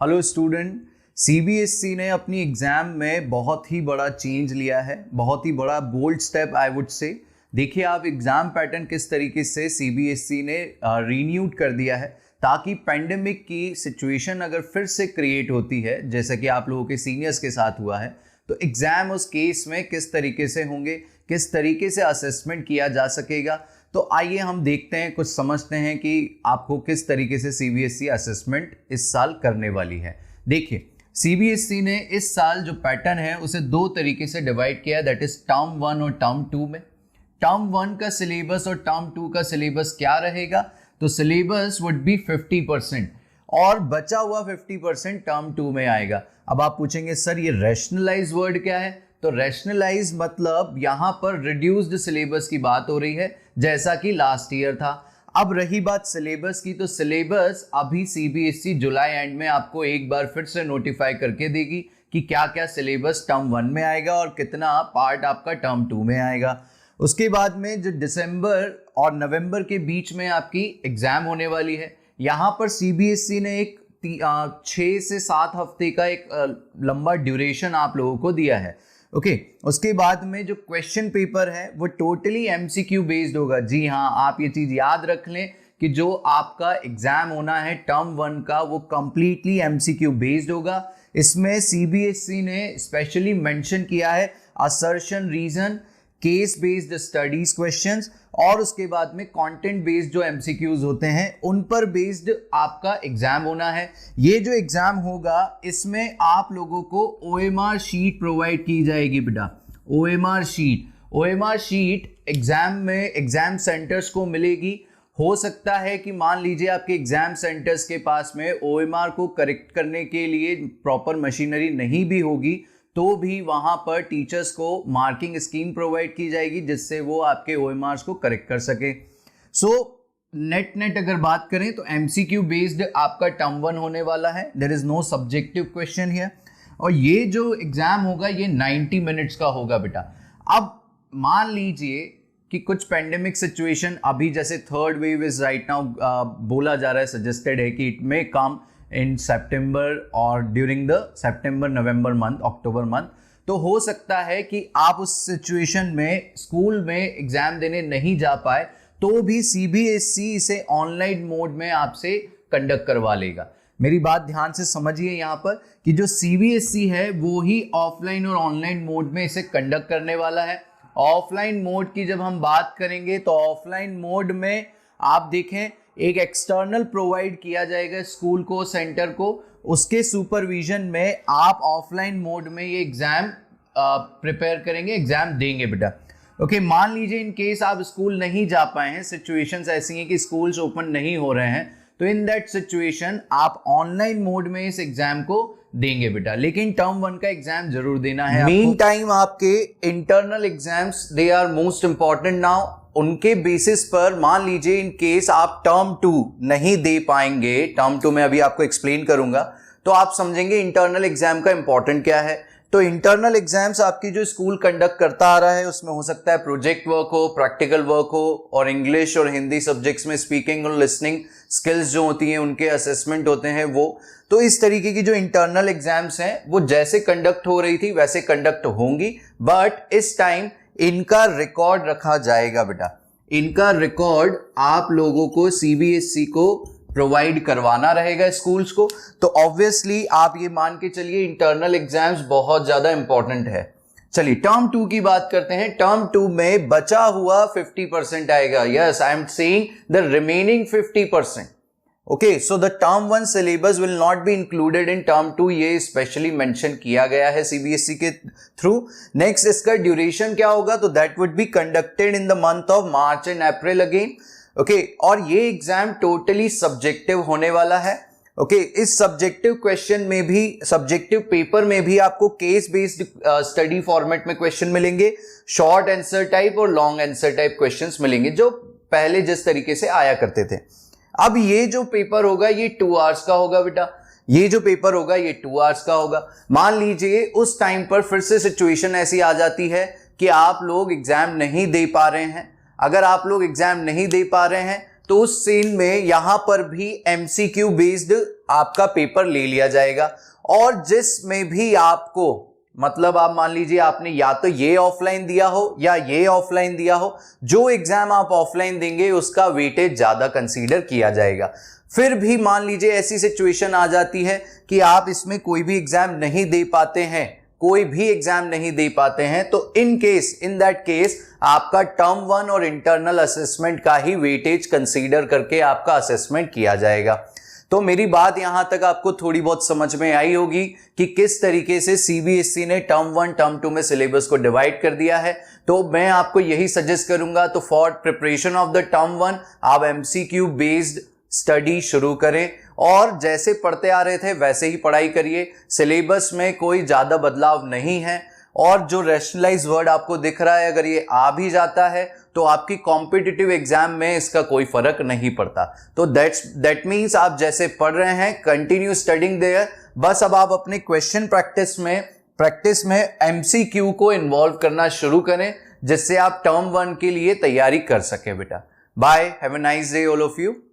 Hello student, CBSE ने अपनी exam में बहुत ही बड़ा चेंज लिया है, बहुत ही बड़ा bold step I would say. देखिए आप एग्जाम पैटर्न किस तरीके से सीबीएसई ने रीन्यूड कर दिया है, ताकि पेंडेमिक की सिचुएशन अगर फिर से क्रिएट होती है, जैसा कि आप लोगों के सीनियर्स के साथ हुआ है, तो एग्जाम उस केस में किस तरीके से होंगे, किस तरीके से असेसमेंट किया जा सकेगा। तो आइए हम देखते हैं, कुछ समझते हैं कि आपको किस तरीके से सीबीएसई असेसमेंट इस साल करने वाली है। देखिए सीबीएसई ने इस साल जो पैटर्न है उसे दो तरीके से डिवाइड किया, दैट इज टर्म 1 और टर्म 2 में। टर्म 1 का सिलेबस और टर्म 2 का सिलेबस क्या रहेगा, तो सिलेबस वुड बी 50% और बचा हुआ 50% टर्म 2 में आएगा। अब आप पूछेंगे सर ये रैशनलाइज वर्ड क्या है, तो रैशनलाइज मतलब यहां पर रिड्यूस्ड सिलेबस की बात हो रही है, जैसा कि लास्ट ईयर था। अब रही बात सिलेबस की, तो सिलेबस अभी सीबीएसई जुलाई एंड में आपको एक बार फिर से नोटिफाई करके देगी कि क्या क्या सिलेबस टर्म 1 में आएगा और कितना पार्ट आपका टर्म 2 में आएगा। उसके बाद में जो दिसंबर और नवंबर के बीच में आपकी एग्जाम होने वाली है, यहां पर सीबीएसई ने एक 6 से 7 हफ्ते का एक लंबा ड्यूरेशन आप लोगों को दिया है। ओके, उसके बाद में जो क्वेश्चन पेपर है वो टोटली एमसीक्यू बेस्ड होगा। जी हाँ, आप ये चीज याद रख लें कि जो आपका एग्जाम होना है टर्म 1 का वो कंप्लीटली एमसीक्यू बेस्ड होगा। इसमें सीबीएसई ने स्पेशली मेंशन किया है assertion reason, case based studies questions और उसके बाद में कंटेंट बेस्ड जो एमसीक्यूज होते हैं उन पर बेस्ड आपका एग्जाम होना है। ये जो एग्जाम होगा इसमें आप लोगों को ओएमआर शीट प्रोवाइड की जाएगी बेटा। ओएमआर शीट एग्जाम में एग्जाम सेंटर्स को मिलेगी। हो सकता है कि मान लीजिए आपके एग्जाम सेंटर्स के पास में ओएमआर को करेक्ट करने के लिए प्रॉपर मशीनरी नहीं भी होगी, तो भी वहां पर टीचर्स को मार्किंग स्कीम प्रोवाइड की जाएगी जिससे वो आपके ओएमआर्स को करेक्ट कर सके। सो नेट अगर बात करें तो एमसीक्यू बेस्ड आपका टर्म 1 होने वाला है, there is no subjective question here. और ये जो एग्जाम होगा ये 90 मिनट्स का होगा बेटा। अब मान लीजिए कि कुछ पेंडेमिक सिचुएशन अभी जैसे third wave is right now, बोला जा रहा है, सजेस्टेड है कि इट मे कम इन सितंबर और during the September November month, October month, तो हो सकता है कि आप उस सिचुएशन में स्कूल में एग्जाम देने नहीं जा पाए, तो भी सीबीएसई इसे ऑनलाइन मोड में आपसे कंडक्ट करवा लेगा। मेरी बात ध्यान से समझिए यहाँ पर कि जो सीबीएसई है वो ही ऑफलाइन और ऑनलाइन मोड में इसे कंडक्ट करने वाला है। ऑफलाइन मोड की जब हम बात करेंगे तो ऑफलाइन मोड में आप देखें एक एक्सटर्नल प्रोवाइड किया जाएगा स्कूल को, सेंटर को, उसके सुपरविजन में आप ऑफलाइन मोड में ये एग्जाम प्रिपेयर करेंगे, एग्जाम देंगे बेटा। ओके, मान लीजिए इन केस आप स्कूल नहीं जा पाए हैं, सिचुएशंस ऐसी हैं कि स्कूल्स ओपन नहीं हो रहे हैं, तो इन दैट सिचुएशन आप ऑनलाइन मोड में इस एग्जाम को देंगे बेटा, लेकिन टर्म 1 का एग्जाम जरूर देना है। मीन टाइम आपके internal exams they are most important now. उनके बेसिस पर मान लीजिए इन केस आप टर्म 2 नहीं दे पाएंगे, टर्म 2 में अभी आपको एक्सप्लेन करूंगा, तो आप समझेंगे इंटरनल एग्जाम का इंपॉर्टेंट क्या है। तो इंटरनल एग्जाम्स आपकी जो स्कूल कंडक्ट करता आ रहा है उसमें हो सकता है प्रोजेक्ट वर्क हो, प्रैक्टिकल वर्क हो, और इंग्लिश और हिंदी सब्जेक्ट्स में स्पीकिंग और लिसनिंग स्किल्स जो होती हैं उनके असेसमेंट होते हैं वो। तो इस तरीके की जो इंटरनल एग्जाम्स हैं वो जैसे कंडक्ट हो रही थी वैसे कंडक्ट होंगी, बट इस टाइम इनका रिकॉर्ड रखा जाएगा बेटा। इनका रिकॉर्ड आप लोगों को सीबीएसई को प्रोवाइड करवाना रहेगा स्कूल्स को। तो ऑब्वियसली आप ये मान के चलिए इंटरनल एग्जाम्स बहुत ज्यादा इंपॉर्टेंट है। चलिए टर्म 2 की बात करते हैं। टर्म 2 में बचा हुआ 50% आएगा। Yes, I am saying the remaining 50%। Okay, so the term 1 syllabus will not be included in term 2, ये स्पेशली मेंशन किया गया है सीबीएसई के थ्रू। नेक्स्ट इसका ड्यूरेशन क्या होगा, तो that would be conducted in the month of March and April again. Okay, और ये एग्जाम टोटली सब्जेक्टिव होने वाला है। ओके, इस सब्जेक्टिव क्वेश्चन में भी, सब्जेक्टिव पेपर में भी आपको केस बेस्ड स्टडी फॉर्मेट में क्वेश्चन मिलेंगे, शॉर्ट आंसर टाइप और लॉन्ग आंसर टाइप क्वेश्चंस मिलेंगे, जो पहले जिस तरीके से आया करते थे। अब ये जो पेपर होगा ये 2 आवर्स का होगा बेटा। ये जो पेपर होगा ये 2 आवर्स का होगा। मान लीजिए उस टाइम पर फिर से सिचुएशन ऐसी आ जाती है कि आप लोग एग्जाम नहीं दे पा रहे हैं। अगर आप लोग एग्जाम नहीं दे पा रहे हैं तो उस सीन में यहां पर भी एमसीक्यू बेस्ड आपका पेपर ले लिया जाएगा। और जिसमें भी आपको मतलब आप मान लीजिए आपने या तो ये ऑफलाइन दिया हो या ये ऑफलाइन दिया हो, जो एग्जाम आप ऑफलाइन देंगे उसका वेटेज ज्यादा कंसीडर किया जाएगा। फिर भी मान लीजिए ऐसी सिचुएशन आ जाती है कि आप इसमें कोई भी एग्जाम नहीं दे पाते हैं, कोई भी एग्जाम नहीं दे पाते हैं, तो इन दैट केस आपका टर्म 1 और इंटरनल असेसमेंट का ही वेटेज कंसीडर करके आपका असेसमेंट किया जाएगा। तो मेरी बात यहां तक आपको थोड़ी बहुत समझ में आई होगी कि किस तरीके से सीबीएसई ने टर्म 1 टर्म 2 में सिलेबस को डिवाइड कर दिया है। तो मैं आपको यही सजेस्ट करूंगा, तो for preparation of the term 1 आप एमसीक्यू बेस्ड स्टडी शुरू करें और जैसे पढ़ते आ रहे थे वैसे ही पढ़ाई करिए। सिलेबस में कोई ज्यादा बदलाव नहीं है और जो रैशनलाइज वर्ड आपको दिख रहा है अगर ये आ भी जाता है तो आपकी कॉम्पिटिटिव एग्जाम में इसका कोई फर्क नहीं पड़ता। तो दैट मीन्स आप जैसे पढ़ रहे हैं कंटिन्यू स्टडिंग देयर। बस अब आप अपने क्वेश्चन प्रैक्टिस में एमसीक्यू को इन्वॉल्व करना शुरू करें जिससे आप टर्म 1 के लिए तैयारी कर सके बेटा। Bye, have a nice day all of you.